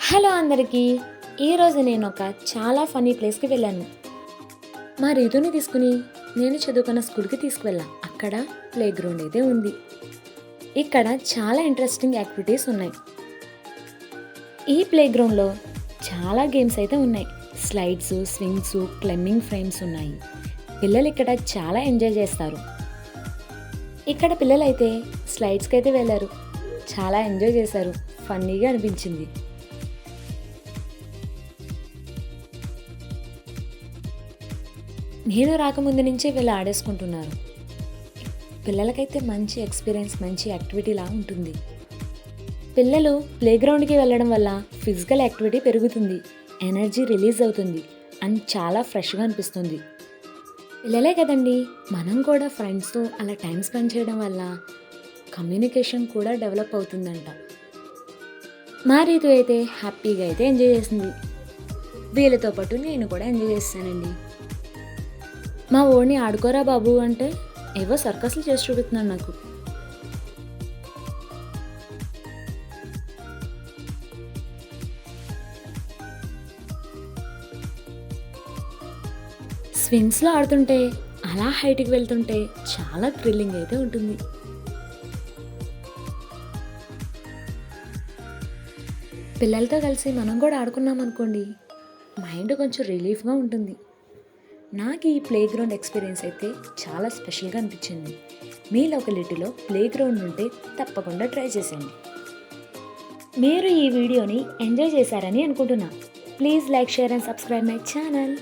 Hello అందరికీ. ఈరోజు నేను ఒక చాలా ఫన్నీ ప్లేస్కి వెళ్ళాను. మా రీతుని తీసుకుని నేను చదువుకున్న స్కూల్కి తీసుకువెళ్ళా. అక్కడ ప్లే గ్రౌండ్ అయితే ఉంది. ఇక్కడ చాలా ఇంట్రెస్టింగ్ యాక్టివిటీస్ ఉన్నాయి. ఈ ప్లే గ్రౌండ్లో చాలా గేమ్స్ అయితే ఉన్నాయి. స్లైడ్స్, స్వింగ్స్, క్లైంబింగ్ ఫ్రేమ్స్ ఉన్నాయి. పిల్లలు ఇక్కడ చాలా ఎంజాయ్ చేస్తారు. ఇక్కడ పిల్లలైతే స్లైడ్స్కి అయితే వెళ్ళారు. చాలా ఎంజాయ్ చేశారు. ఫన్నీగా అనిపించింది. నేను రాకముందు నుంచే వీళ్ళు ఆడేసుకుంటున్నారు. పిల్లలకైతే మంచి ఎక్స్పీరియన్స్, మంచి యాక్టివిటీలా ఉంటుంది. పిల్లలు ప్లేగ్రౌండ్కి వెళ్ళడం వల్ల ఫిజికల్ యాక్టివిటీ పెరుగుతుంది, ఎనర్జీ రిలీజ్ అవుతుంది అండ్ చాలా ఫ్రెష్గా అనిపిస్తుంది. పిల్లలే కదండి, మనం కూడా ఫ్రెండ్స్తో అలా టైం స్పెండ్ చేయడం వల్ల కమ్యూనికేషన్ కూడా డెవలప్ అవుతుందంట. మా రీతు అయితే హ్యాపీగా అయితే ఎంజాయ్ చేసింది. వీళ్ళతో పాటు నేను కూడా ఎంజాయ్ చేస్తానండి. మా ఓడిని ఆడుకోరా బాబు అంటే ఏవో సర్కస్లు చేసి చూపిస్తున్నాడు నాకు. స్వింగ్స్లో ఆడుతుంటే, అలా హైట్కి వెళ్తుంటే చాలా థ్రిల్లింగ్ అయితే ఉంటుంది. పిల్లలతో కలిసి మనం కూడా ఆడుకున్నాం అనుకోండి, మైండ్ కొంచెం రిలీఫ్గా ఉంటుంది. నాకు ఈ ప్లే గ్రౌండ్ ఎక్స్పీరియన్స్ అయితే చాలా స్పెషల్గా అనిపించింది. మీ లొకాలిటీలో ప్లే గ్రౌండ్ ఉంటే తప్పకుండా ట్రై చేసేయండి. మీరు ఈ వీడియోని ఎంజాయ్ చేశారని అనుకుంటున్నా. Please like, share and subscribe my channel.